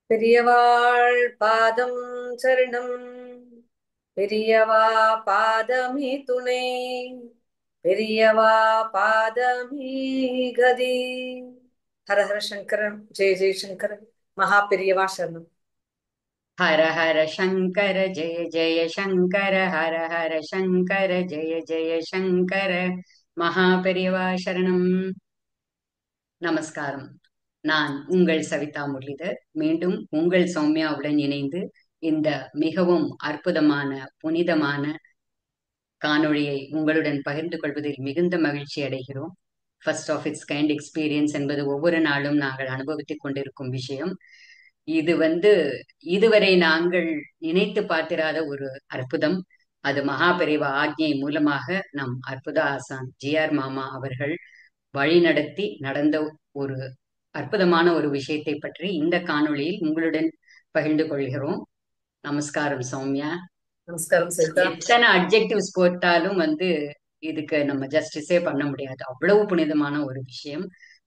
பெரியவாள் பாதம் சரணம். பெரியவா பாதமே துணை. பெரியவா பாதமே கதி. ஹர ஹர சங்கரன், ஜெய ஜெயசங்கரன். மகா பெரியவா சரணம். हर हर शंकर जय जय शंकर हर हर शंकर जय जय शंकर மகாபெரிவா சரணம். நமஸ்காரம். நான் உங்கள் சவிதா முரளிதர் மீண்டும் உங்கள் சௌமியாவுடன் இணைந்து இந்த மிகவும் அற்புதமான புனிதமான காணொளியை உங்களுடன் பகிர்ந்து கொள்வதில் மிகுந்த மகிழ்ச்சி அடைகிறோம். First of its kind experience என்பது ஒவ்வொரு நாளும் நாங்கள் அனுபவித்துக் கொண்டிருக்கும் விஷயம். இது இதுவரை நாங்கள் நினைத்து பார்த்திராத ஒரு அற்புதம். அது மகாபெரிவா ஆக்ஞை மூலமாக நம் அற்புத ஆசான் ஜிஆர் மாமா அவர்கள் வழிநடத்தி நடந்த ஒரு அற்புதமான ஒரு விஷயத்தை பற்றி இந்த காணொளியில் உங்களுடன் பகிர்ந்து கொள்கிறோம். நமஸ்காரம் சௌமியா. நமஸ்காரம் சவிதா. எத்தனை அட்ஜெக்டிவ்ஸ் போட்டாலும் இதுக்கு நம்ம ஜஸ்டிஸே பண்ண முடியாது. அவ்வளவு புனிதமான ஒரு விஷயம்,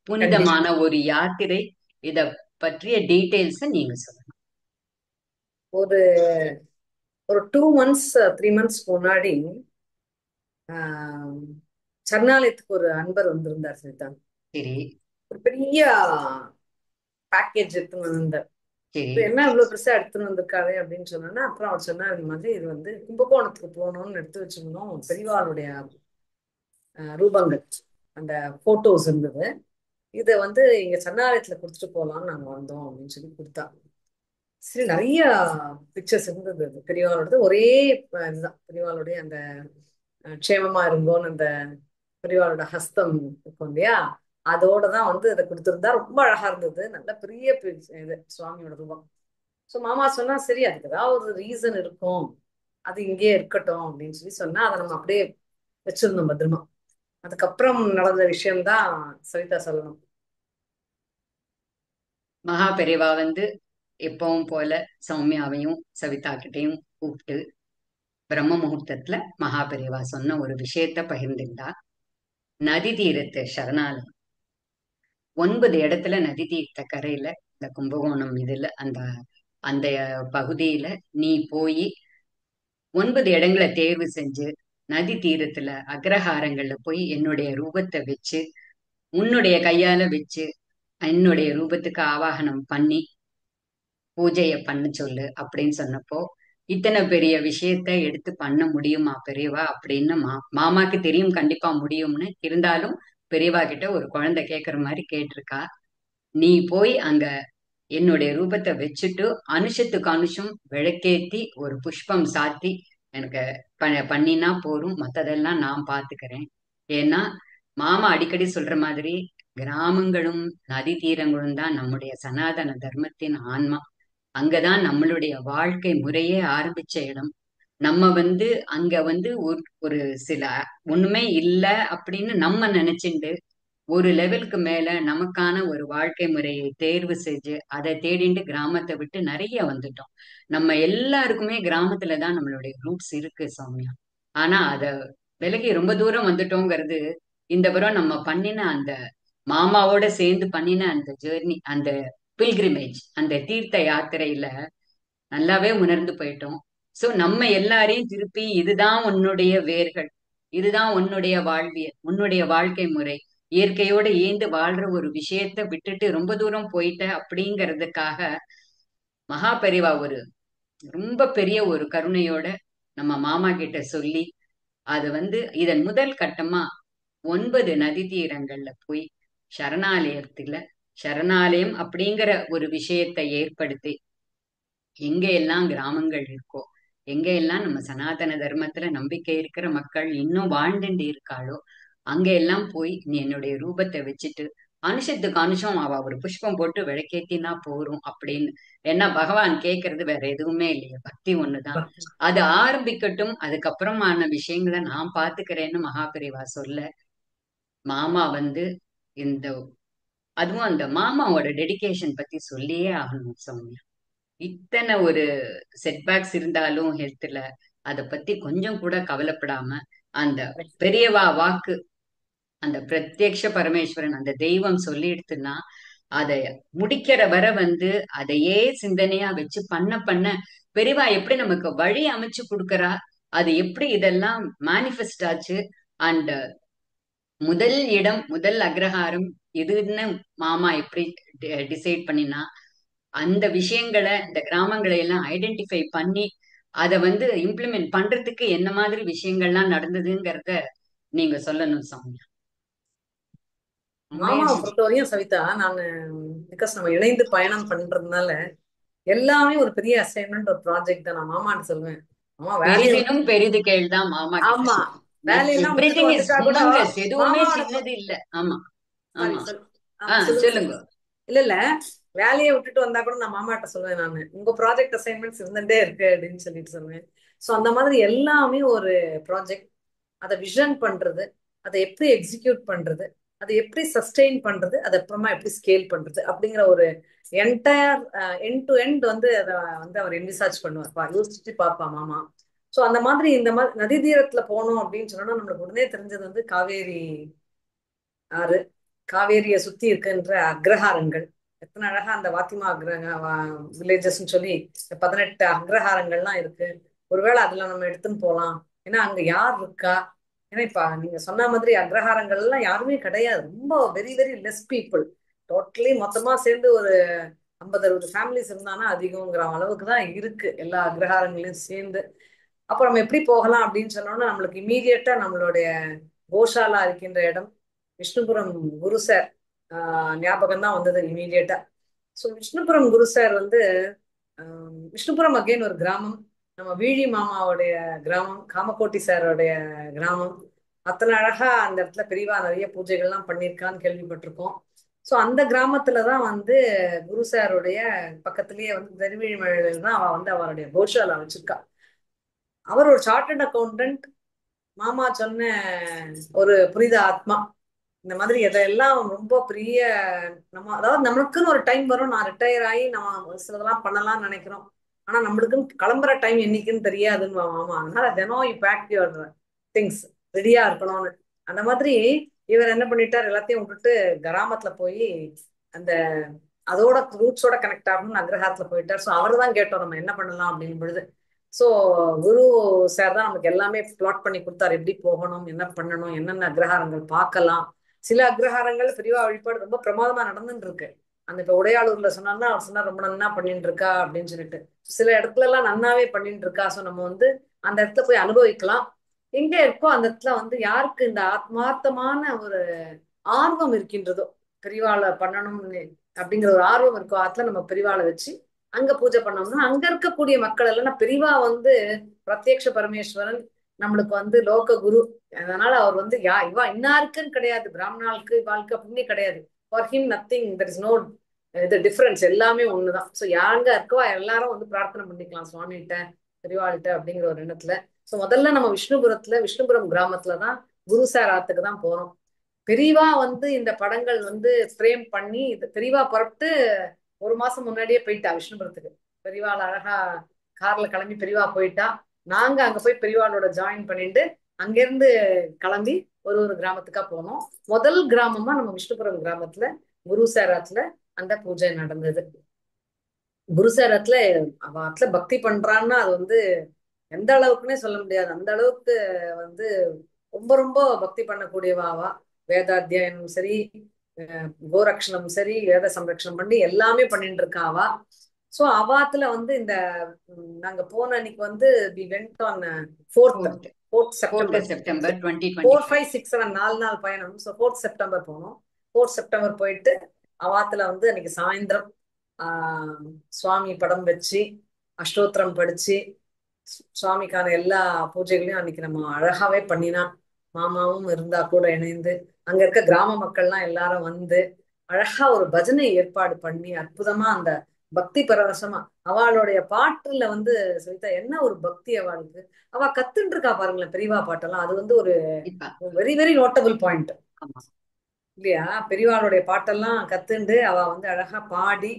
புனிதமான கண்டிப்பா. ஒரு யாத்திரை. இத பற்றிய டீட்டெயில்ஸ் நீங்க சொல்லுங்க. ஒரு ஒரு 2 months 3 months முன்னாடி ஆஹ், சரணாலயத்துக்கு ஒரு அன்பர் வந்திருந்தார் சவிதா. சரி. ஒரு பெரிய பேக்கேஜ் எடுத்துன்னு வந்திருந்தார். சரி. இப்ப என்ன இவ்வளவு பெருசா எடுத்துன்னு வந்திருக்காரு அப்படின்னு சொன்னோன்னா, அப்புறம் அவர் சொன்னார், இந்த மாதிரி இது வந்து கும்பகோணத்துக்கு போகணும்னு எடுத்து வச்சிருந்தோம். பெரியவாளுடைய ரூபங்கள், அந்த போட்டோஸ் இருந்தது. இதை வந்து இங்க சரணாலயத்துல கொடுத்துட்டு போகலாம்னு நாங்க வந்தோம் அப்படின்னு சொல்லி கொடுத்தாங்க. சரி, நிறைய பிக்சர்ஸ் இருந்தது. அது பெரியவாளோடது. ஒரே இதுதான் பெரியவாளுடைய அந்த க்ஷேமமா இருங்கோன்னு அந்த பெரியவாளோட ஹஸ்தம் இருக்கும் இல்லையா, அதோட தான் வந்து அதை கொடுத்துருந்தா. ரொம்ப அழகா இருந்தது. நல்ல பெரிய இது சுவாமியோட ரூபம். ஸோ மாமா சொன்னா, சரி அதுக்கு ஏதாவது ஒரு ரீசன் இருக்கும், அது இங்கேயே இருக்கட்டும் அப்படின்னு சொல்லி சொன்னா, அதை நம்ம அப்படியே வச்சிருந்தோம் பத்திரமா. அதுக்கப்புறம் நடந்த விஷயம்தான் சவிதா சொல்லணும். மகா பெரியவா எப்பவும் போல சௌமியாவையும் சவிதா கிட்டையும் கூப்பிட்டு பிரம்ம முகூர்த்தத்துல மகா பெரியவா சொன்ன ஒரு விஷயத்த பகிர்ந்துட்டா. நதி தீரத்து சரணாலயம் 9 இடத்துல நதி தீர்த்த கரையில இந்த கும்பகோணம் இதுல அந்த அந்த பகுதியில நீ போய் 9 இடங்களை தேர்வு செஞ்சு நதி தீரத்துல அக்ரஹாரங்கள்ல போய் என்னுடைய ரூபத்தை வச்சு உன்னுடைய கையால வச்சு என்னுடைய ரூபத்துக்கு ஆவாகனம் பண்ணி பூஜைய பண்ண சொல்லு அப்படின்னு சொன்னப்போ, இத்தனை பெரிய விஷயத்த எடுத்து பண்ண முடியுமா பெரியவா அப்படின்னு மாமாக்கு தெரியும் கண்டிப்பா முடியும்னு. இருந்தாலும் பெரியவா கிட்ட ஒரு குழந்தை கேட்கற மாதிரி கேட்டிருக்கா. நீ போய் அங்க என்னுடைய ரூபத்தை வச்சுட்டு அனுஷத்துக்கு அனுஷம் விளக்கேத்தி ஒரு புஷ்பம் சாத்தி எனக்கு பண்ணினா போரும், மத்ததெல்லாம் நான் பாத்துக்கிறேன். ஏன்னா மாமா அடிக்கடி சொல்ற மாதிரி கிராமங்களும் நதி தீரங்களும் தான் நம்முடைய சனாதன தர்மத்தின் ஆன்மா. அங்கதான் நம்மளுடைய வாழ்க்கை முறையே ஆரம்பிச்ச இடம். நம்ம அங்க ஒரு சில ஒண்ணுமே இல்ல அப்படின்னு நம்ம நினைச்சுண்டு ஒரு லெவலுக்கு மேல நமக்கான ஒரு வாழ்க்கை முறையை தேர்வு செஞ்சு அதை தேடிண்டு கிராமத்தை விட்டு நிறைய வந்துட்டோம். நம்ம எல்லாருக்குமே கிராமத்துலதான் நம்மளுடைய ரூட்ஸ் இருக்கு சௌமியா. ஆனா அத விலகி ரொம்ப தூரம் வந்துட்டோங்கிறது இந்த புறம் நம்ம பண்ணின அந்த மாமாவோட சேர்ந்து பண்ணின அந்த ஜேர்னி, அந்த பில்கிரிமேஜ், அந்த தீர்த்த யாத்திரையில நல்லாவே உணர்ந்து போயிட்டோம். சோ நம்ம எல்லாரையும் திருப்பி இதுதான் உன்னுடைய வேர்கள், இதுதான் உன்னுடைய வாழ்வியல், உன்னுடைய வாழ்க்கை முறை, இயற்கையோட ஏந்து வாழ்ற ஒரு விஷயத்த விட்டுட்டு ரொம்ப தூரம் போயிட்ட அப்படிங்கிறதுக்காக மகாபெரிவா ஒரு ரொம்ப பெரிய ஒரு கருணையோட நம்ம மாமா கிட்ட சொல்லி அது இதன் முதல் கட்டமா 9 நதி தீரங்கள்ல போய் சரணாலயத்துல சரணாலயம் அப்படிங்கிற ஒரு விஷயத்தை ஏற்படுத்தி எங்க எல்லாம் கிராமங்கள் இருக்கோ, எங்க எல்லாம் நம்ம சனாதன தர்மத்துல நம்பிக்கை இருக்கிற மக்கள் இன்னும் வாழ்ந்துட்டு இருக்காளோ, அங்க எல்லாம் போய் நீ என்னுடைய ரூபத்தை வச்சுட்டு அனுஷத்துக்கு அனுஷம் அவ ஒரு புஷ்பம் போட்டு விளக்கேத்தினா போரும் அப்படின்னு. ஏன்னா பகவான் கேட்கறது வேற எதுவுமே இல்லையே, பக்தி ஒண்ணுதான். பக்தி. அது ஆரம்பிக்கட்டும், அதுக்கப்புறமான விஷயங்களை நான் பாத்துக்கிறேன்னு மகாபெரிவா சொல்ல, மாமா இந்த அதுவும் அந்த மாமாவோட டெடிகேஷன் பத்தி சொல்லியே ஆகணும் சௌமியா. இத்தனை ஒரு செட்பேக்ஸ் இருந்தாலும் ஹெல்த்ல அத பத்தி கொஞ்சம் கூட கவலைப்படாம அந்த பெரியவா வாக்கு, அந்த பிரத்யக்ஷ பரமேஸ்வரன், அந்த தெய்வம் சொல்லிடுத்துன்னா அத முடிக்கிற வரை அதையே சிந்தனையா வச்சு பண்ண பண்ண பெரியவா எப்படி நமக்கு வழி அமைச்சு கொடுக்கறா, அது எப்படி இதெல்லாம் மேனிஃபெஸ்ட் ஆச்சு. அண்ட் முதல் இடம், முதல் அக்ரஹாரம் இதுன்னு மாமா எப்படி டிசைட் பண்ணினா, அந்த விஷயங்களை இந்த கிராமங்களை எல்லாம் ஐடென்டிஃபை பண்ணி அதை இம்ப்ளிமெண்ட் பண்றதுக்கு என்ன மாதிரி விஷயங்கள்லாம் நடந்ததுங்கிறத நீங்க சொல்லணும் சௌமியா. உண்மையா மாமாவை பொறுத்தவரையும் சவிதா, நான் பிகாஸ் நம்ம இணைந்து பயணம் பண்றதுனால எல்லாமே ஒரு பெரிய அசைன்மெண்ட், ஒரு ப்ராஜெக்ட் தான். நான் மாமான்னு சொல்லுவேன், மாமா வேலையை பெரிதினும் விட்டு. பெரிது கேள்தான் மாமா கிட்ட. ஆமா, வேலையெல்லாம் விட்டுட்டு எவ்ரிதிங் இஸ் வந்துட்டா கூட ஹியூமங்கஸ், எதுவுமே மாமாவோட சின்னது இல்ல. ஆமா. சாரி ஆமா. சொல். ஆமா, சொல்லுங்க சொல்லுங்க. சொல்லுங்க. இல்ல இல்ல, வேலையை விட்டுட்டு வந்தா கூட நான் மாமாட்ட சொல்லுவேன், நான் உங்க ப்ராஜெக்ட் அசைன்மெண்ட்ஸ் இருந்துட்டே இருக்கு அப்படின்னு சொல்லிட்டு சொல்லுவேன். ஸோ அந்த மாதிரி எல்லாமே ஒரு ப்ராஜெக்ட். அதை விஷன் பண்றது, அதை எப்படி எக்ஸிக்யூட் பண்றது, அதை எப்படி சஸ்டெயின் பண்றது, அது அப்புறமா எப்படி ஸ்கேல் பண்றது அப்படிங்கிற ஒரு என்டையர் எண்ட் டு எண்ட் அதை அவர் என்விசார்ஜ் பண்ணுவார், யோசிச்சுட்டு பார்ப்பா மாமா. ஸோ அந்த மாதிரி இந்த மாதிரி நதி தீரத்துல போனோம் அப்படின்னு சொன்னா நம்மளுக்கு உடனே தெரிஞ்சது காவேரி ஆறு, காவேரியை சுத்தி இருக்கின்ற அக்ரஹாரங்கள். எத்தனை அழகா அந்த வாத்திமா அக்ரஹ வில்லேஜஸ் சொல்லி 18 அக்ரஹாரங்கள்லாம் இருக்கு. ஒருவேளை அதுல நம்ம எடுத்துன்னு போலாம். ஏன்னா அங்க யார் இருக்கா? ஏன்னா இப்ப நீங்க சொன்ன மாதிரி அக்ரஹாரங்கள் எல்லாம் யாருமே கிடையாது, ரொம்ப very very less people. Totally மொத்தமா சேர்ந்து ஒரு 50-60 ஃபேமிலிஸ் இருந்தானா அதிகங்கிற அளவுக்கு தான் இருக்கு எல்லா அக்ரஹாரங்களையும் சேர்ந்து. அப்போ நம்ம எப்படி போகலாம் அப்படின்னு சொன்னோம்னா, நம்மளுக்கு இம்மீடியட்டா நம்மளுடைய கோஷாலா இருக்கின்ற இடம் விஷ்ணுபுரம் குரு சார் ஞாபகம் தான் வந்தது இம்மீடியட்டா. ஸோ விஷ்ணுபுரம் குரு சார் விஷ்ணுபுரம் அகைன் ஒரு கிராமம், நம்ம வீழி மாமாவுடைய கிராமம், காமகோட்டி சாரோடைய கிராமம். அத்தனை அழகா அந்த இடத்துல பெரியவா நிறைய பூஜைகள்லாம் பண்ணியிருக்கான்னு கேள்விப்பட்டிருக்கோம். ஸோ அந்த கிராமத்துல தான் குரு சாருடைய பக்கத்திலேயே திருவிழிமழையில தான் அவ அவருடைய கோஷாலா வச்சிருக்கா. அவர் ஒரு சார்ட்டர்ட் அக்கௌண்டன்ட். மாமா சொன்ன ஒரு புனித ஆத்மா. இந்த மாதிரி எதையெல்லாம் ரொம்ப பெரிய நம்ம, அதாவது நம்மளுக்குன்னு ஒரு டைம் வரும், நான் ரிட்டையர் ஆகி நம்ம சிலதெல்லாம் பண்ணலாம்னு நினைக்கிறோம். ஆனா நம்மளுக்குன்னு கிளம்புற டைம் என்னைக்குன்னு தெரியாதுன்னு மாமா. அதனால தினம் யூ பேக் யுவர் திங்ஸ், ரெடியா இருக்கணும்னு. அந்த மாதிரி இவர் என்ன பண்ணிட்டார், எல்லாத்தையும் விட்டுட்டு கிராமத்துல போய் அந்த அதோட ரூட்ஸோட கனெக்ட் ஆகணும்னு அக்ரஹாரத்துல போயிட்டார். ஸோ அவர் தான் கேட்டோம் நம்ம என்ன பண்ணலாம் அப்படின்னு பொழுது. ஸோ குரு சார் தான் நமக்கு எல்லாமே பிளாட் பண்ணி கொடுத்தாரு, எப்படி போகணும், என்ன பண்ணணும், என்னென்ன அக்ரஹாரங்கள் பார்க்கலாம். சில அக்ரஹாரங்கள் பெரியவா வழிபாடு ரொம்ப பிரமாதமா நடந்துட்டு இருக்கு. அந்த இப்ப உடையாளூர்ல சொன்னான்னா அவர் சொன்னா ரொம்ப நன்னா பண்ணிட்டு இருக்கா அப்படின்னு சொல்லிட்டு. சில இடத்துல எல்லாம் நன்னாவே பண்ணிட்டு இருக்கா. ஸோ நம்ம அந்த இடத்துல போய் அனுபவிக்கலாம். எங்க இருக்கோ அந்த இடத்துல யாருக்கு இந்த ஆத்மார்த்தமான ஒரு ஆர்வம் இருக்கின்றதோ, பெரிவாளை பண்ணணும்னு அப்படிங்கிற ஒரு ஆர்வம் இருக்கோ, அதுல நம்ம பெரிவாளை வச்சு அங்க பூஜை பண்ணோம்னா அங்க இருக்கக்கூடிய மக்கள் எல்லாம் பெரிவா பிரத்யக்ஷ பரமேஸ்வரன், நம்மளுக்கு லோக குரு. அதனால அவர் இவா இன்னாருக்குன்னு கிடையாது, பிராமணாளுக்கு இவாளுக்கு அப்படின்னு கிடையாது. For him nothing, there is no இது டிஃபரன்ஸ், எல்லாமே ஒண்ணுதான். ஸோ யாருங்க இருக்கவா எல்லாரும் பிரார்த்தனை பண்ணிக்கலாம் சுவாமிகிட்ட, பெரிவாள்கிட்ட அப்படிங்கிற ஒரு எண்ணத்துல. ஸோ முதல்ல நம்ம விஷ்ணுபுரம் கிராமத்துலதான் குரு சார் ஆத்துக்கு தான் போறோம். பெரியவா இந்த படங்கள் ஃப்ரேம் பண்ணி பெரியவா புறப்பட்டு ஒரு மாசம் முன்னாடியே போயிட்டா விஷ்ணுபுரத்துக்கு. பெரியவாள் அழகா கார்ல கிளம்பி பெரியவா போயிட்டா. நாங்க அங்க போய் பெரியவாளோட ஜாயின் பண்ணிட்டு அங்கிருந்து கிளம்பி ஒரு ஒரு கிராமத்துக்கா போனோம். முதல் கிராமமா நம்ம விஷ்ணுபுரம் கிராமத்துல குரு சாராத்துல அந்த பூஜை நடந்தது. குரு சாராத்துல அவ பக்தி பண்றான்னா அது எந்த அளவுக்குன்னே சொல்ல முடியாது. அந்த அளவுக்கு வந்து ரொம்ப ரொம்ப பக்தி பண்ணக்கூடியவாவா. வேதாத்தியாயனம் சரி, கோரக்ஷணம் சரி, வேத சம்ரக்ஷணம் பண்ணி எல்லாமே பண்ணிட்டு இருக்காவா. சோ அவாத்துல இந்த நாங்க போன அன்னைக்கு we went on 4th 4th 4th September. September 4, 2025. 5, 6, 7 4 நாள் பயணம். ஸோ 4th செப்டம்பர் போனோம். 4th செப்டம்பர் போயிட்டு அவாத்துல அன்னைக்கு சாயந்தரம் சுவாமி படம் வச்சு அஷ்டோத்திரம் படிச்சு சுவாமிக்கான எல்லா பூஜைகளையும் அன்னைக்கு நம்ம அழகாவே பண்ணினா. மாமாவும் இருந்தா கூட இணைந்து, அங்க இருக்க கிராம மக்கள்லாம் எல்லாரும் அழகா ஒரு பஜனை ஏற்பாடு பண்ணி அற்புதமா அந்த பக்தி பரவசமா அவளுடைய பாட்டுல சவிதா என்ன ஒரு பக்தி அவளுக்கு. அவ கத்துன்னு இருக்கா பாருங்களேன் பெரியவா பாட்டெல்லாம். அது ஒரு இப்ப வெரி வெரி நோட்டபிள் பாயிண்ட் ஆமா. இல்லையா? பெரியவாளுடைய பாட்டெல்லாம் கத்துண்டு அவ அழகா பாடி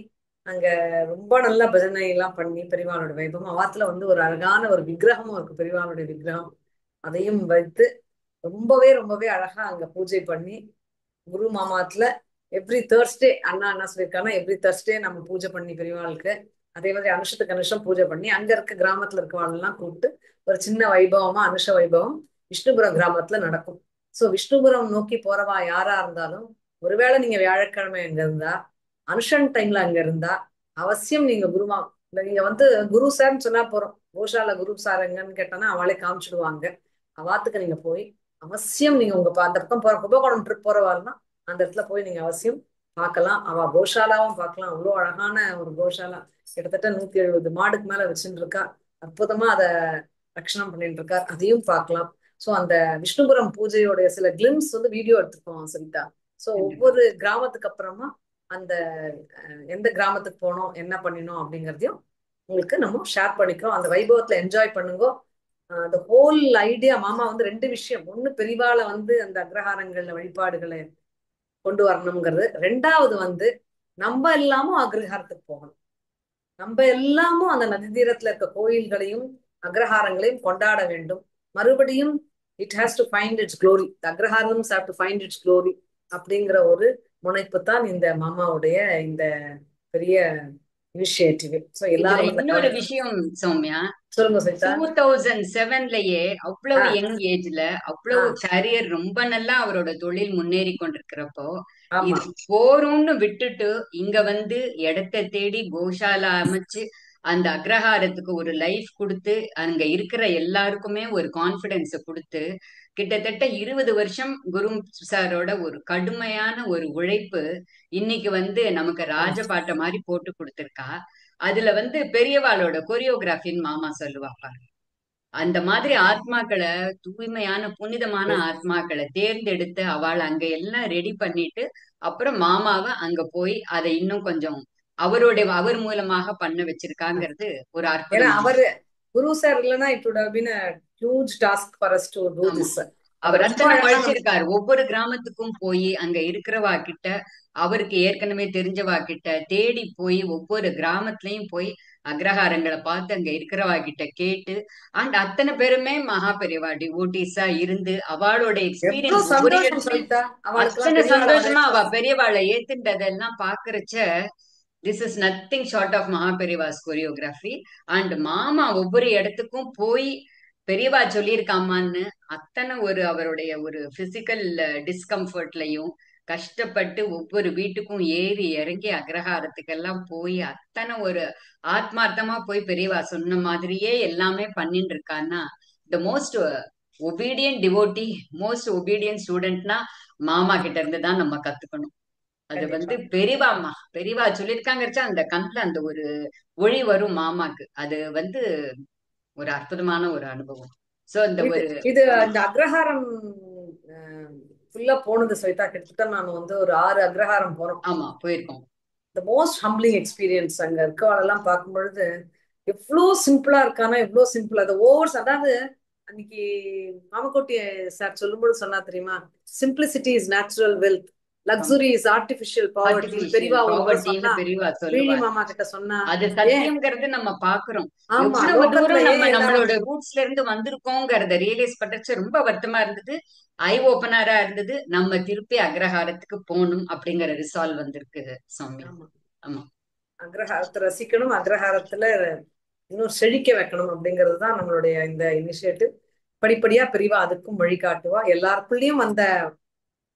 அங்க ரொம்ப நல்லா பஜனை எல்லாம் பண்ணி பெரியவாளோட வைபவம். அவாத்துல ஒரு அழகான ஒரு விக்கிரகமும் இருக்கு, பெரியவாளுடைய விக்கிரகம். அதையும் வைத்து ரொம்பவே ரொம்பவே அழகா அங்க பூஜை பண்ணி குரு மாமாத்துல எவ்ரி தேர்ஸ்டே அண்ணா என்ன சொல்லியிருக்காங்கன்னா எவ்ரி தேர்ஸ்டே நம்ம பூஜை பண்ணி பெரியவாளுக்கு, அதே மாதிரி அனுஷத்துக்கு அனுஷம் பூஜை பண்ணி அங்க இருக்க கிராமத்துல இருக்கவாள்லாம் கூப்பிட்டு ஒரு சின்ன வைபவமா அனுஷ வைபவம் விஷ்ணுபுரம் கிராமத்துல நடக்கும். சோ விஷ்ணுபுரம் நோக்கி போறவா யாரா இருந்தாலும் ஒருவேளை நீங்க வியாழக்கிழமை அங்க இருந்தா, அனுஷன் டைம்ல அங்க இருந்தா அவசியம் நீங்க குருமா இல்ல நீங்க வந்து குரு சார்ன்னு சொன்னா போறோம், கோஷால குரு சார் எங்கன்னு கேட்டோன்னா அவளே காமிச்சிடுவாங்க. அவாத்துக்கு நீங்க போய் அவசியம் நீங்க உங்க அந்த பக்கம் போற கும்பகோணம் ட்ரிப் போறவாருன்னா அந்த இடத்துல போய் நீங்க அவசியம் பார்க்கலாம். அவ கோஷாலாவும் பார்க்கலாம். அவ்வளோ அழகான ஒரு கோஷாலா, கிட்டத்தட்ட 170 மாடுக்கு மேல வச்சுட்டு இருக்கா. அற்புதமா அதை ரட்சணம் பண்ணிட்டு இருக்கா, அதையும் பார்க்கலாம். ஸோ அந்த விஷ்ணுபுரம் பூஜையோடைய சில கிளிம்ஸ் வந்து வீடியோ எடுத்துருக்கோம் சரிதா. ஸோ கண்டிப்பா. ஒவ்வொரு கிராமத்துக்கு அப்புறமா அந்த எந்த கிராமத்துக்கு போனோம் என்ன பண்ணினோம் அப்படிங்கிறதையும் உங்களுக்கு நம்ம ஷேர் பண்ணிக்கிறோம். அந்த வைபவத்துல என்ஜாய் பண்ணுங்க. அந்த ஹோல் ஐடியா மாமா வந்து ரெண்டு விஷயம், ஒண்ணு பெரிவால வந்து அந்த அக்ரஹாரங்கள்ல வழிபாடுகளை கொண்டு வரணுங்கிறது, ரெண்டாவது வந்து நம்ம எல்லாமும் அக்ரஹாரத்துக்கு போகணும். நம்ம எல்லாமும் அந்த நதி தீரத்துல இருக்க கோயில்களையும் அக்ரஹாரங்களையும் கொண்டாட வேண்டும். மறுபடியும் it has to find it's glory, Agraharam have to find it's glory அப்படிங்கிற ஒரு முனைப்பு தான் இந்த மாமாவுடைய இந்த பெரிய இனிஷியேட்டிவ். ஸோ இதுல எல்லாரும் அந்த இன்னொரு விஷயம் சௌமியா, சொல்லுங்க சைதா. 2007லயே அவ்வளவு ஆஹ் யங் ஏஜ்ல அவ்வளவு ஆஹ் கேரியர் ரொம்ப நல்லா அவரோட தொழில் முன்னேறி கொண்டிருக்கிறப்போ ஆமா இது போரும்னு விட்டுட்டு இங்க வந்து இடத்தை தேடி கோஷாலா அமைச்சு அந்த அக்ரஹாரத்துக்கு ஒரு லைஃப் கொடுத்து அங்க இருக்கிற எல்லாருக்குமே ஒரு கான்பிடன்ஸ கொடுத்து கிட்டத்தட்ட 20 வருஷம் குரு சாரோட ஒரு கடுமையான ஒரு உழைப்பு இன்னைக்கு வந்து நமக்கு ராஜபாட்டை மாதிரி போட்டு கொடுத்திருக்கா. அதுல வந்து பெரியவாளோட கொரியோகிராஃபின்னு மாமா சொல்லுவா பாரு. அந்த மாதிரி ஆத்மாக்களை, தூய்மையான புனிதமான ஆத்மாக்களை தேர்ந்தெடுத்து அவளை அங்க எல்லாம் ரெடி பண்ணிட்டு அப்புறம் மாமாவை அங்க போய் அதை இன்னும் கொஞ்சம் அவர் மூலமாக பண்ண வச்சிருக்காங்கிறது ஒரு ஏன்னா அற்புதமான அவரு விஷயம். குரு சார் இல்லைன்னா it would have been a huge task for us to do ஆமா, this. அதை அவர் ரொம்ப அத்தனை அழகா நம்ம உழைச்சிருக்காரு. ஒவ்வொரு கிராமத்துக்கும் போய் அங்க இருக்கிறவா கிட்ட, அவருக்கு ஏற்கனவே தெரிஞ்சவா கிட்ட தேடி போய் ஒவ்வொரு கிராமத்துலயும் போய் அக்ரஹாரங்களை பார்த்து அங்க இருக்கிறவா கிட்ட கேட்டு அண்ட் அத்தனை பேருமே மகா பெரியவா டிவோட்டிஸா இருந்து அவளோட எக்ஸ்பீரியன்ஸ் எவ்வளவு ஒவ்வொரு சந்தோஷம் இடத்துலயும் சொல்லிட்டா அவளுக்கு எல்லாம் அத்தனை பெரியவாளை சந்தோஷமா வரவேற்று. அவ பெரியவாளை ஏத்துண்டதெல்லாம் பாக்குறச்ச this is nothing short of Maha Periyava's choreography. And மாமா ஒவ்வொரு இடத்துக்கும் போய் பெரியவா சொல்லியிருக்காமான்னு அத்தனை ஒரு அவருடைய ஒரு பிசிக்கல் டிஸ்கம்ஃபர்ட்லயும் கஷ்டப்பட்டு ஒவ்வொரு வீட்டுக்கும் ஏறி இறங்கி அக்ரஹாரத்துக்கெல்லாம் போய் அத்தனை ஒரு ஆத்மார்த்தமா போய் பெரியவா சொன்ன மாதிரியே எல்லாமே பண்ணிட்டு இருக்கான்னா the most obedient devotee, most obedient ஸ்டூடெண்ட்னா மாமா கிட்ட இருந்து தான் நம்ம கத்துக்கணும். அது வந்து கண்டிப்பா. பெரியவா சொல்லியிருக்காங்கச்சா அந்த கண்ணுல அந்த ஒரு ஒளி வரும் மாமாக்கு. அது வந்து ஒரு அற்புதமான ஒரு அனுபவம். சோ இந்த இது ஒரு இது ஆமா இந்த அக்ரஹாரம் ஃபுல்லா போனது ஸ்வேதா, கிட்டத்தட்ட நான் வந்து ஒரு 6 அக்ரஹாரம் போனோம். ஆமா போயிருக்கோம். The most humbling experience. அங்க இருக்கவாளெல்லாம் பார்க்கும் பொழுது எவ்வளோ சிம்பிளா இருக்கானா, எவ்வளோ சிம்பிள். அது ஓவர்ஸ், அதாவது அன்னைக்கு மாமக்கோட்டி சார் சொல்லும்போது சொன்னா தெரியுமா, சிம்பிளிசிட்டி இஸ் நேச்சுரல் வெல்த், ஆமா, லக்ஸுரி இஸ் ஆர்டிபிஷியல் பாவர்ட்டின்னு ஆர்டிபிஷியல் பெரியவா ஒரு முறை ப்ராப்பர்ட்டின்னு சொன்னா. பெரியவா வீழி சொல்லுவார். மாமா கிட்ட சொன்னா. அது ஏன் சத்தியம்ங்கிறது நம்ம பாக்குறோம். ஆமா எவ்வளவு தூரம் லோகத்திலேயே நம்ம எல்லாரும் நம்மளோட ரூட்ஸ்ல இருந்து வந்திருக்கோங்கிறத ரியலைஸ் பண்றச்சு ரொம்ப வருத்தமா இருந்தது. ஐ ஓபனரா இருந்தது. நம்ம திருப்பி அக்ரஹாரத்துக்கு போகணும் அப்படிங்கிற ரிசால்வ் வந்திருக்கு சௌமியா. ஆமா ஆமா அக்ரஹாரத்தை ரசிக்கணும், அக்ரஹாரத்துல இன்னும் செழிக்க வைக்கணும் அப்படிங்கிறது தான் நம்மளுடைய இந்த இனிஷியேட்டிவ். படிப்படியா பெரியவா அதுக்கும் வழிகாட்டுவா. எல்லாருக்குள்ளயும் அந்த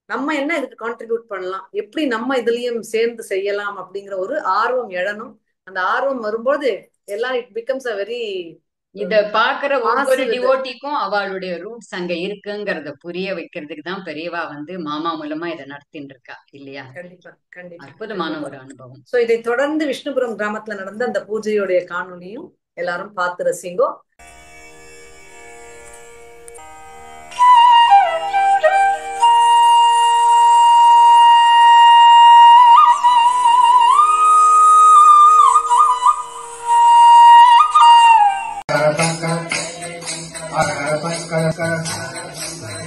நம்ம என்ன இதுக்கு கான்ட்ரிபியூட் பண்ணலாம், எப்படி நம்ம இதுலயும் சேர்ந்து செய்யலாம் அப்படிங்கிற ஒரு ஆர்வம் எழணும். அந்த ஆர்வம் வரும்போது எல்லாம் இட் பிகம்ஸ் அ வெரி இத பாக்குற ஒவ்வொரு பாசிவ் இது. டிவோட்டிக்கும் அவளுடைய ரூட்ஸ் அங்க இருக்குங்கிறத புரிய வைக்கிறதுக்கு தான் பெரியவா வந்து மாமா மூலமா இதை நடத்தின்னு இருக்கா இல்லையா. கண்டிப்பா கண்டிப்பா அற்புதமான கண்டிப்பா. ஒரு அனுபவம். சோ இதை தொடர்ந்து விஷ்ணுபுரம் கிராமத்துல நடந்த அந்த பூஜையுடைய காணொலியும் எல்லாரும் பார்த்து ரசிங்கோ.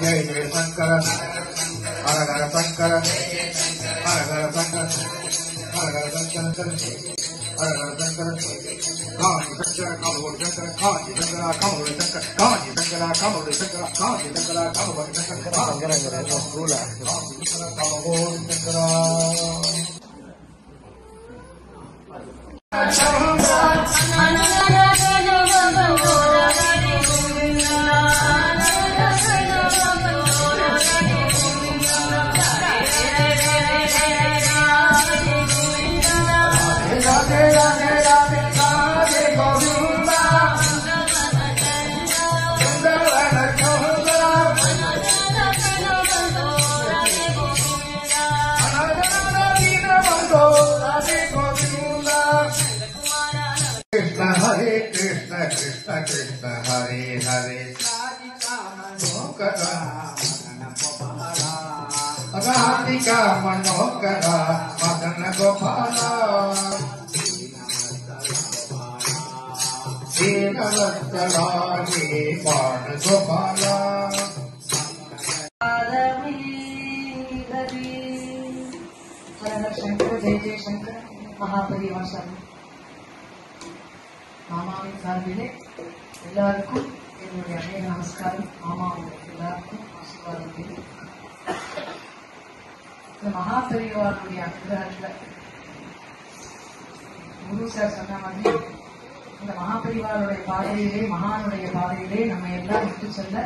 जय जय शंकर हर हर शंकर हर हर शंकर हर हर शंकर हर हर Shankar Kaji Shankara Kamala Shankara Kaji Shankara Kamala Shankara Kaji Shankara Kamala Shankara Kaji Shankara Kamala Shankara Kaji Shankara Kamala Shankara Hare Krishna Krishna Krishna Hare Hare Radhika Manokara Madana Gopala Srinavatalani Parna Gopala Shankar जय जय शंकर महापरिवार सभा மாமாவின் சார்பிலே எல்லாருக்கும் என்னுடைய அநேக நமஸ்காரம். மாமாவுடைய எல்லாருக்கும் ஆசீர்வாதம். இந்த மகாபரிவாருடைய அனுகிரகத்துல குரு சார் சொன்ன மாதிரி இந்த மகாபரிவாருடைய பாதையிலே மகானுடைய பாதையிலே நம்ம எல்லாம் விட்டு செல்ல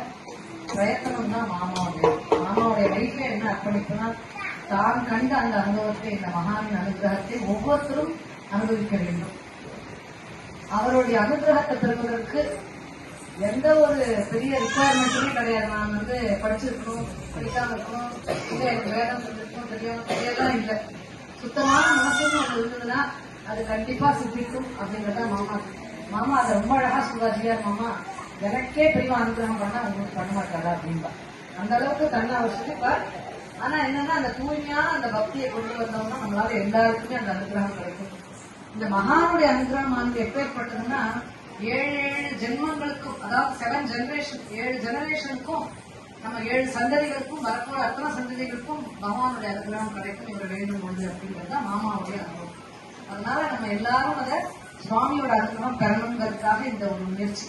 பிரயத்தனம் தான் மாமாவுடைய லைஃப்ல என்ன அர்ப்பணிப்புனா தான் கண்ட அந்த அனுபவத்தை இந்த மகானின் அனுகிரகத்தை ஒவ்வொருத்தரும் அனுபவிக்க வேண்டும். அவருடைய அனுகிரகத்தை பெறுவதற்கு எந்த ஒரு பெரிய ரிக்குவயர்மெண்ட்டுமே கிடையாது. நான் படிச்சிருக்கணும், படிக்காம இருக்கணும், இல்லை எனக்கு வேதம் இருக்கணும், தெரியலாம் இல்லை. சுத்தமான மனசுன்னு ஒன்று இருந்ததுன்னா அது கண்டிப்பா சித்திக்கும் அப்படிங்கறத மாமா அதை ரொம்ப அழகா சொல்வார். மாமா எனக்கே பெரிய அனுகிரகம் பண்ணா உங்களுக்கு பண்ண மாட்டாரா அப்படின்பா. அந்த அளவுக்கு தன்னை அவர் சொல்லிப்பார். ஆனா என்னன்னா அந்த தூய்மையான அந்த பக்தியை கொண்டு வந்தோம்னா நம்மளால எல்லாருக்குமே அந்த அனுகிரகம் கிடைக்கும். இந்த மகானுடைய அனுகிரகம் எப்பேற்பட்டதுன்னா 7 ஜென்மங்களுக்கும், அதாவது 7 ஜெனரேஷன், 7 ஜெனரேஷனுக்கும் நம்ம 7 சந்ததிகளுக்கும் வரப்போற அத்தனை சந்ததிகளுக்கும் பகவானுடைய அனுகிரகம் கிடைக்கும் இவர் வேண்டும் பொழுது அப்படிங்கிறது தான் மாமாவுடைய அனுபவம். அதனால நம்ம எல்லாரும் அதை சுவாமியோட அனுகிரகம் பெறணுங்கிறதுக்காக இந்த ஒரு முயற்சி.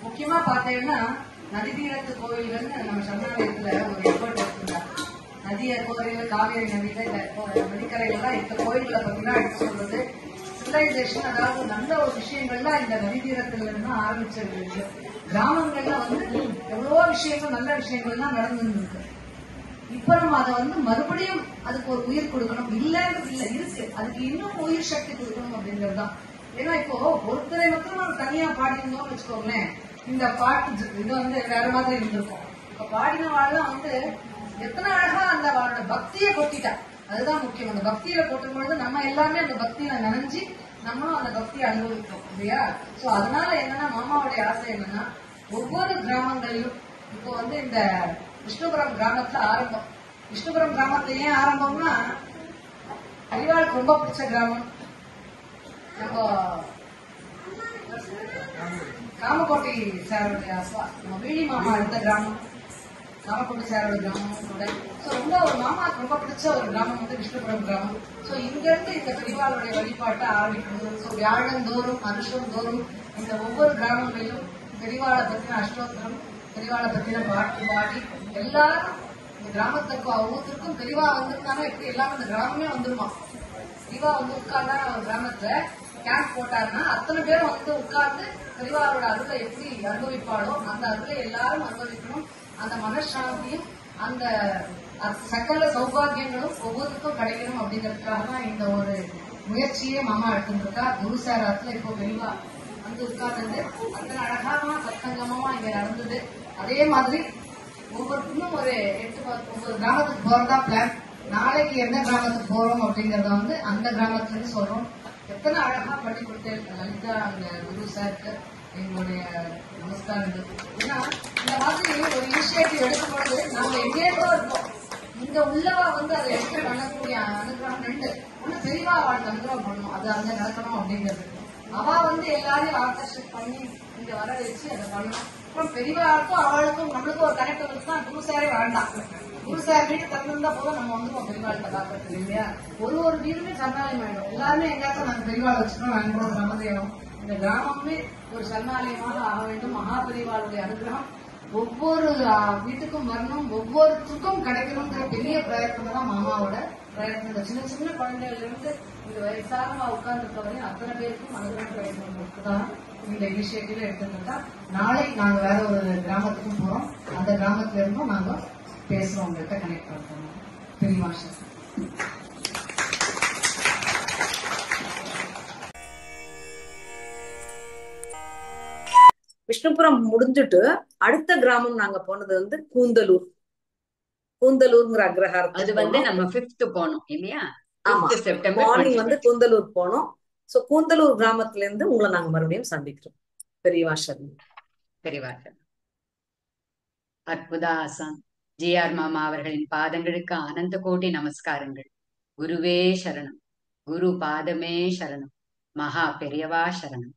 முக்கியமா பார்த்தீங்கன்னா நதி தீரத்து கோயில்கள்னு நம்ம சரணாலயத்துல ஒரு எஃபர்ட் எடுத்துருந்தாங்க. நதிய கோயில காவேரி நதியில நதிக்கரைகள்லாம் இந்த கோயில்களை பத்தினா எடுத்து சொல்றது சிவிலைசேஷன், அதாவது நல்ல ஒரு விஷயங்கள்லாம் இந்த நதி தீரத்துல இருந்து ஆரம்பிச்சிருக்கு. கிராமங்கள்ல எவ்வளவோ விஷயங்கள் நல்ல விஷயங்கள்லாம் நடந்துருக்கு. இப்ப நம்ம அதை மறுபடியும் அதுக்கு ஒரு உயிர் கொடுக்கணும். இல்லைன்றது இல்ல, இருக்கு, அதுக்கு இன்னும் உயிர் சக்தி கொடுக்கணும் அப்படிங்கறதுதான். ஏன்னா இப்போ ஒருத்தரை மட்டும் நம்ம தனியா பாடினோம்னு வச்சுக்கோங்களேன், இந்த பாட்டு இது வேற மாதிரி இருந்திருக்கும். இப்ப பாடினவாள்லாம் எத்தனை அழகா அந்த அவளோட பக்தியை கொட்டிட்டா. அதுதான் முக்கியம். அந்த பக்தியில கொட்டும் பொழுது நம்ம எல்லாமே அந்த பக்தியில நனைஞ்சு நம்மளும் அந்த பக்தியை அனுபவிப்போம் இல்லையா? சோ அதனால என்னன்னா மாமாவுடைய ஆசை என்னன்னா ஒவ்வொரு கிராமங்களிலும் இப்போ இந்த விஷ்ணுபுரம் கிராமத்துல ஆரம்பம். விஷ்ணுபுரம் கிராமத்துல ஏன் ஆரம்பம்னா அறிவாளுக்கு ரொம்ப பிடிச்ச கிராமம். நம்ம காமக்கோட்டை சாருடைய நம்ம வீணி மாமா எடுத்த கிராமம், காமக்கோட்டை சாரோட கிராமம் கூட. ரொம்ப ஒரு மாமாவுக்கு ரொம்ப பிடிச்ச ஒரு கிராமம் விஷ்ணுபுரம் கிராமம். சோ இங்க இருந்து இந்த பெரியவாளுடைய வழிபாட்டை ஆரம்பிக்கணும். சோ வியாழந்தோறும் வருஷம் தோறும் இந்த ஒவ்வொரு கிராமங்களிலும் பெரியவாளை பத்தின அஷ்டோத்திரம், பெரியவாளை பத்தின பாட்டு பாடி எல்லாரும் இந்த கிராமத்துக்கும் ஊருக்கும் பெரியவா வந்திருந்தாலும் எப்படி எல்லாரும் இந்த கிராமமே வந்துருமா. பெரியவா உட்கார்ந்தா ஒரு கிராமத்துல கேம்ப் போட்டாருன்னா அத்தனை பேரும் உட்கார்ந்து பெரியவாளோட அருளை எப்படி அனுபவிப்பாளோ அந்த அருளை எல்லாரும் அனுபவிக்கணும். அந்த மனசாந்தியும் அந்த சகல சௌபாகியங்களும் ஒவ்வொருக்கும் கிடைக்கணும் அப்படிங்கறதுக்காக தான் இந்த ஒரு முயற்சியே மாமா எடுத்துருக்கா. குரு சார் ஆத்துல இப்போ பெரியவா உட்கார்ந்து அத்தனை அழகான சத்தங்கமா இங்க நடந்தது. அதே மாதிரி ஒவ்வொருத்தரும் ஒரு 8-9 கிராமத்துக்கு போறதா பிளான். நாளைக்கு என்ன கிராமத்துக்கு போறோம் அப்படிங்கறத அந்த கிராமத்துல இருந்து சொல்றோம். எத்தனை அழகா பண்ணி கொடுத்து லலிதா அந்த குரு சாருக்கு எங்களுடைய நமஸ்காரங்கள். ஏன்னா இந்த மாதிரி ஒரு இனிஷியேட்டிவ் எடுக்கும் பொழுது நாங்க எங்கேயோ இருக்கோம், இங்க உள்ளவா அதை எடுத்து பண்ணக்கூடிய அனுகிரகம் 2. ஒண்ணு பெரியவா அவளுக்கு அனுகிரகம் பண்ணணும், அது அங்க நடக்கணும் அப்படிங்கிறது. அவ எல்லாரையும் ஆர்கஸ்ட்ரேட் பண்ணி இங்க வர வச்சு அதை பண்ணணும். அப்புறம் பெரியவாளுக்கும் அவளுக்கும் நம்மளுக்கும் ஒரு கனெக்ட் வந்துச்சுன்னா குரு சாரே வேண்டாம். குரு சார் வீட்டு திறந்திருந்தா போதும் நம்ம பெரியவாளுக்கு பார்க்கறது இல்லையா? ஒரு வீடுமே சரணாலயம் ஆயிடும். எல்லாருமே எங்காச்சும் நாங்க பெரியவாள் வச்சுக்கணும், நாங்க சமதேவம் இந்த கிராமமே ஒரு சரணாலயமாக ஆக வேண்டும். மகாபரிவாளுடைய அனுகிரகம் ஒவ்வொரு வீட்டுக்கும் வரணும், ஒவ்வொருத்துக்கும் கிடைக்கணுங்கிற பெரிய பிரயத்தனம் தான் மாமாவோட பிரயத்தனம். இந்த சின்ன சின்ன குழந்தைகள்ல இருந்து இந்த வயசானமா உட்கார்ந்து இருக்கவரையும் அத்தனை பேருக்கும் அனுகிரகம் கிடைக்கணுங்கிறதுக்கு தான் இந்த இனிஷியேட்டிவ் எடுத்துக்கிட்டா. நாளை நாங்க வேற ஒரு கிராமத்துக்கும் போறோம். அந்த கிராமத்துல இருந்தும் நாங்க பேசுறோம், உங்கள்கிட்ட கனெக்ட் பண்றோம். பெரிய மாஷம். விஷ்ணுபுரம் முடிஞ்சுட்டு அடுத்த கிராமம் நாங்க போனது வந்து கூந்தலூர். கூந்தலூர்ங்கிற அது அக்ரஹாரத்துக்கு வந்து போனோம். நம்ம 5th போனோம் இல்லையா? ஆமா, 5th செப்டம்பர் மார்னிங் வந்து 2020. கூந்தலூர் போனோம். சோ கூந்தலூர் கிராமத்துல இருந்து உங்களை நாங்க மறுபடியும் சந்திக்கிறோம். பெரியவா சரணம். பெரியவார்கள் அற்புத ஆசான் ஜி.ஆர். மாமா அவர்களின் பாதங்களுக்கு ஆனந்த கோடி நமஸ்காரங்கள். குருவே சரணம், குரு பாதமே சரணம், மகா பெரியவா சரணம்.